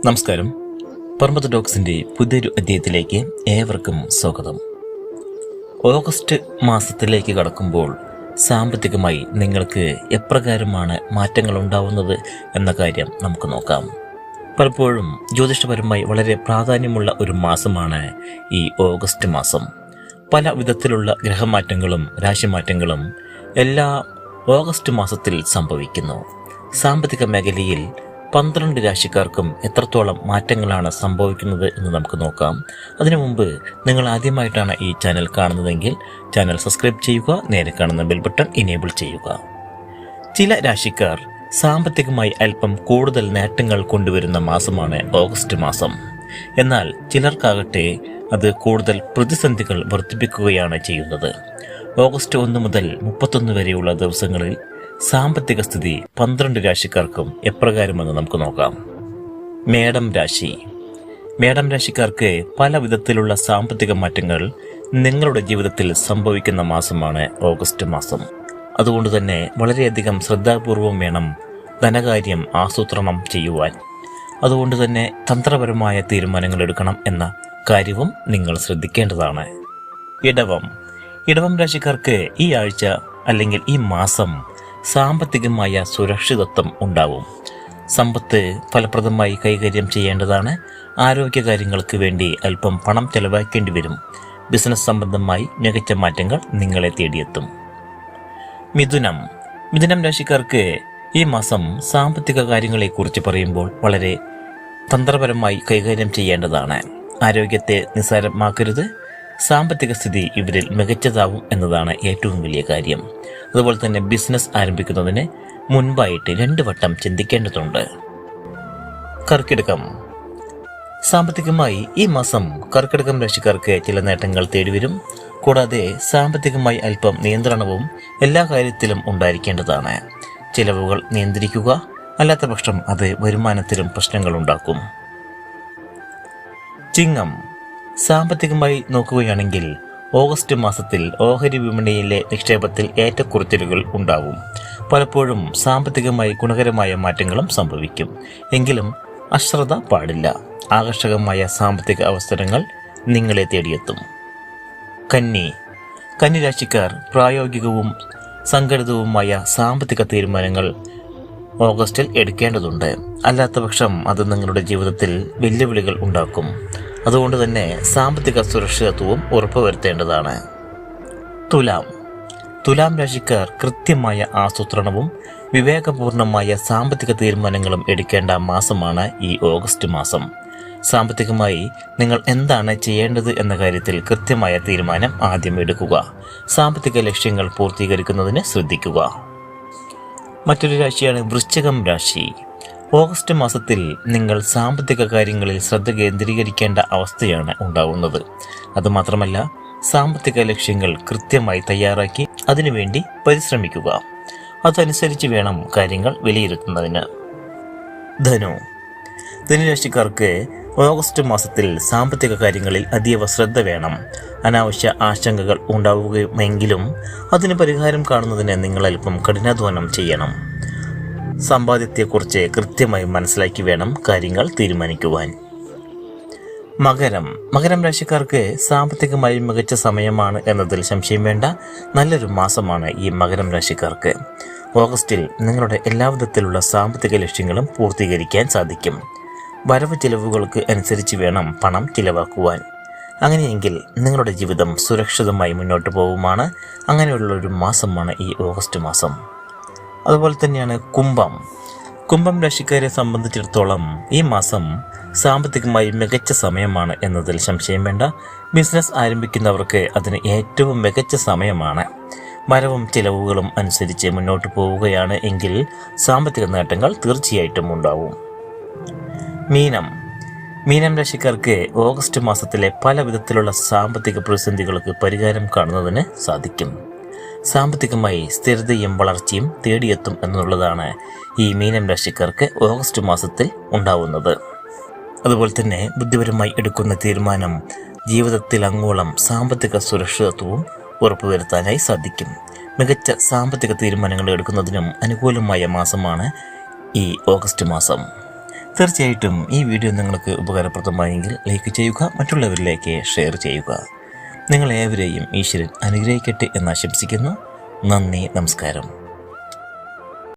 നമസ്കാരം. പർമ്മത ടോക്സിന്റെ പുതിയൊരു അധ്യായത്തിലേക്ക് ഏവർക്കും സ്വാഗതം. ഓഗസ്റ്റ് മാസത്തിലേക്ക് കടക്കുമ്പോൾ സാമ്പത്തികമായി നിങ്ങൾക്ക് എപ്രകാരമാണ് മാറ്റങ്ങൾ ഉണ്ടാവുന്നത് എന്ന കാര്യം നമുക്ക് നോക്കാം. പലപ്പോഴും ജ്യോതിഷപരമായി വളരെ പ്രാധാന്യമുള്ള ഒരു മാസമാണ് ഈ ഓഗസ്റ്റ് മാസം. പല വിധത്തിലുള്ള ഗ്രഹമാറ്റങ്ങളും രാശിമാറ്റങ്ങളും എല്ലാ ഓഗസ്റ്റ് മാസത്തിൽ സംഭവിക്കുന്നു. സാമ്പത്തിക മേഖലയിൽ 12 രാശിക്കാർക്കും എത്രത്തോളം മാറ്റങ്ങളാണ് സംഭവിക്കുന്നത് എന്ന് നമുക്ക് നോക്കാം. അതിനു മുമ്പ് നിങ്ങൾ ആദ്യമായിട്ടാണ് ഈ ചാനൽ കാണുന്നതെങ്കിൽ ചാനൽ സബ്സ്ക്രൈബ് ചെയ്യുക, നേരെ കാണുന്ന ബെൽ ബട്ടൺ ഇനേബിൾ ചെയ്യുക. ചില രാശിക്കാർ സാമ്പത്തികമായി അല്പം കൂടുതൽ നേട്ടങ്ങൾ കൊണ്ടുവരുന്ന മാസമാണ് ഓഗസ്റ്റ് മാസം. എന്നാൽ ചിലർക്കാകട്ടെ അത് കൂടുതൽ പ്രതിസന്ധികൾ വർദ്ധിപ്പിക്കുകയാണ് ചെയ്യുന്നത്. ഓഗസ്റ്റ് 1 മുതൽ 31 വരെയുള്ള ദിവസങ്ങളിൽ സാമ്പത്തിക സ്ഥിതി 12 രാശിക്കാർക്കും എപ്രകാരമെന്ന് നമുക്ക് നോക്കാം. മേടം രാശി. മേടം രാശിക്കാർക്ക് പല വിധത്തിലുള്ള സാമ്പത്തിക മാറ്റങ്ങൾ നിങ്ങളുടെ ജീവിതത്തിൽ സംഭവിക്കുന്ന മാസമാണ് ഓഗസ്റ്റ് മാസം. അതുകൊണ്ട് തന്നെ വളരെയധികം ശ്രദ്ധാപൂർവം വേണം ധനകാര്യം ആസൂത്രണം ചെയ്യുവാൻ. അതുകൊണ്ട് തന്നെ തന്ത്രപരമായ തീരുമാനങ്ങൾ എടുക്കണം എന്ന കാര്യവും നിങ്ങൾ ശ്രദ്ധിക്കേണ്ടതാണ്. ഇടവം രാശിക്കാർക്ക് ഈ ആഴ്ച അല്ലെങ്കിൽ ഈ മാസം സാമ്പത്തികമായ സുരക്ഷിതത്വം ഉണ്ടാവും. സമ്പത്ത് ഫലപ്രദമായി കൈകാര്യം ചെയ്യേണ്ടതാണ്. ആരോഗ്യകാര്യങ്ങൾക്ക് വേണ്ടി അല്പം പണം ചെലവാക്കേണ്ടി വരും. ബിസിനസ് സംബന്ധമായി മികച്ച മാറ്റങ്ങൾ നിങ്ങളെ തേടിയെത്തും. മിഥുനം രാശിക്കാർക്ക് ഈ മാസം സാമ്പത്തിക കാര്യങ്ങളെക്കുറിച്ച് പറയുമ്പോൾ വളരെ തന്ത്രപരമായി കൈകാര്യം ചെയ്യേണ്ടതാണ്. ആരോഗ്യത്തെ നിസ്സാരമാക്കരുത്. സാമ്പത്തിക സ്ഥിതി ഇവരിൽ മികച്ചതാവും എന്നതാണ് ഏറ്റവും വലിയ കാര്യം. അതുപോലെ തന്നെ ബിസിനസ് ആരംഭിക്കുന്നതിന് മുൻപായിട്ട് 2 വട്ടം ചിന്തിക്കേണ്ടതുണ്ട്. കർക്കിടകം. സാമ്പത്തികമായി ഈ മാസം കർക്കിടകം രാശിക്കാർക്ക് ചില നേട്ടങ്ങൾ തേടിവരും. കൂടാതെ സാമ്പത്തികമായി അല്പം നിയന്ത്രണവും എല്ലാ കാര്യത്തിലും ഉണ്ടായിരിക്കേണ്ടതാണ്. ചിലവുകൾ നിയന്ത്രിക്കുക, അല്ലാത്ത പക്ഷം അത് വരുമാനത്തിലും പ്രശ്നങ്ങൾ ഉണ്ടാക്കും. ചിങ്ങം. സാമ്പത്തികമായി നോക്കുകയാണെങ്കിൽ ഓഗസ്റ്റ് മാസത്തിൽ ഓഹരി വിപണിയിലെ നിക്ഷേപത്തിൽ ഏറ്റക്കുറച്ചിലുകൾ ഉണ്ടാവും. പലപ്പോഴും സാമ്പത്തികമായി ഗുണകരമായ മാറ്റങ്ങളും സംഭവിക്കും. എങ്കിലും അശ്രദ്ധ പാടില്ല. ആകർഷകമായ സാമ്പത്തിക അവസരങ്ങൾ നിങ്ങളെ തേടിയെത്തും. കന്നി രാശിക്കാർ പ്രായോഗികവും സംഘടിതവുമായ സാമ്പത്തിക തീരുമാനങ്ങൾ ഓഗസ്റ്റിൽ എടുക്കേണ്ടതുണ്ട്. അല്ലാത്തപക്ഷം അത് നിങ്ങളുടെ ജീവിതത്തിൽ വെല്ലുവിളികൾ ഉണ്ടാക്കും. അതുകൊണ്ട് തന്നെ സാമ്പത്തിക സുരക്ഷിതത്വവും ഉറപ്പുവരുത്തേണ്ടതാണ്. തുലാം രാശിക്കാർ കൃത്യമായ ആസൂത്രണവും വിവേകപൂർണമായ സാമ്പത്തിക തീരുമാനങ്ങളും എടുക്കേണ്ട മാസമാണ് ഈ ഓഗസ്റ്റ് മാസം. സാമ്പത്തികമായി നിങ്ങൾ എന്താണ് ചെയ്യേണ്ടത് എന്ന കാര്യത്തിൽ കൃത്യമായ തീരുമാനം ആദ്യം എടുക്കുക. സാമ്പത്തിക ലക്ഷ്യങ്ങൾ പൂർത്തീകരിക്കുന്നതിന് ശ്രദ്ധിക്കുക. മറ്റൊരു രാശിയാണ് വൃശ്ചികം രാശി. ഓഗസ്റ്റ് മാസത്തിൽ നിങ്ങൾ സാമ്പത്തിക കാര്യങ്ങളിൽ ശ്രദ്ധ കേന്ദ്രീകരിക്കേണ്ട അവസ്ഥയാണ് ഉണ്ടാവുന്നത്. അതുമാത്രമല്ല, സാമ്പത്തിക ലക്ഷ്യങ്ങൾ കൃത്യമായി തയ്യാറാക്കി അതിനുവേണ്ടി പരിശ്രമിക്കുക. അതനുസരിച്ച് വേണം കാര്യങ്ങൾ വിലയിരുത്തുന്നതിന്. ധനുരാശിക്കാർക്ക് ഓഗസ്റ്റ് മാസത്തിൽ സാമ്പത്തിക കാര്യങ്ങളിൽ അതീവ ശ്രദ്ധ വേണം. അനാവശ്യ ആശങ്കകൾ ഉണ്ടാവുകയുമെങ്കിലും അതിന് പരിഹാരം കാണുന്നതിന് നിങ്ങൾ അല്പം കഠിനാധ്വാനം ചെയ്യണം. സമ്പാദ്യത്തെക്കുറിച്ച് കൃത്യമായി മനസ്സിലാക്കി വേണം കാര്യങ്ങൾ തീരുമാനിക്കുവാൻ. മകരം രാശിക്കാർക്ക് സാമ്പത്തികമായി മികച്ച സമയമാണ് എന്നതിൽ സംശയം വേണ്ട. നല്ലൊരു മാസമാണ് ഈ മകരം രാശിക്കാർക്ക്. ഓഗസ്റ്റിൽ നിങ്ങളുടെ എല്ലാവിധത്തിലുള്ള സാമ്പത്തിക ലക്ഷ്യങ്ങളും പൂർത്തീകരിക്കാൻ സാധിക്കും. വരവ് ചിലവുകൾക്ക് അനുസരിച്ച് വേണം പണം ചിലവാക്കുവാൻ. അങ്ങനെയെങ്കിൽ നിങ്ങളുടെ ജീവിതം സുരക്ഷിതമായി മുന്നോട്ട് പോകുമാണ്. അങ്ങനെയുള്ളൊരു മാസമാണ് ഈ ഓഗസ്റ്റ് മാസം. അതുപോലെ തന്നെയാണ് കുംഭം രാശിക്കാരെ സംബന്ധിച്ചിടത്തോളം ഈ മാസം സാമ്പത്തികമായി മികച്ച സമയമാണ് എന്നതിൽ സംശയം വേണ്ട. ബിസിനസ് ആരംഭിക്കുന്നവർക്ക് അതിന് ഏറ്റവും മികച്ച സമയമാണ്. വരവും ചിലവുകളും അനുസരിച്ച് മുന്നോട്ട് പോവുകയാണ് എങ്കിൽ സാമ്പത്തിക നേട്ടങ്ങൾ തീർച്ചയായിട്ടും ഉണ്ടാവും. മീനം രാശിക്കാർക്ക് ഓഗസ്റ്റ് മാസത്തിലെ പല വിധത്തിലുള്ള സാമ്പത്തിക പ്രതിസന്ധികൾക്ക് പരിഹാരം കാണുന്നതിന് സാധിക്കും. സാമ്പത്തികമായി സ്ഥിരതയും വളർച്ചയും തേടിയെത്തും എന്നുള്ളതാണ് ഈ മീനം രാശിക്കാർക്ക് ഓഗസ്റ്റ് മാസത്തിൽ ഉണ്ടാവുന്നത്. അതുപോലെ തന്നെ ബുദ്ധിപരമായി എടുക്കുന്ന തീരുമാനം ജീവിതത്തിൽ അങ്ങോളം സാമ്പത്തിക സുരക്ഷിതത്വവും ഉറപ്പുവരുത്താനായി സാധിക്കും. മികച്ച സാമ്പത്തിക തീരുമാനങ്ങൾ എടുക്കുന്നതിനും അനുകൂലമായ മാസമാണ് ഈ ഓഗസ്റ്റ് മാസം. തീർച്ചയായിട്ടും ഈ വീഡിയോ നിങ്ങൾക്ക് ഉപകാരപ്രദമായെങ്കിൽ ലൈക്ക് ചെയ്യുക, മറ്റുള്ളവരിലേക്ക് ഷെയർ ചെയ്യുക. നിങ്ങളേവരെയും ഈശ്വരൻ അനുഗ്രഹിക്കട്ടെ എന്ന് ആശംസിക്കുന്നു. നന്ദി, നമസ്കാരം.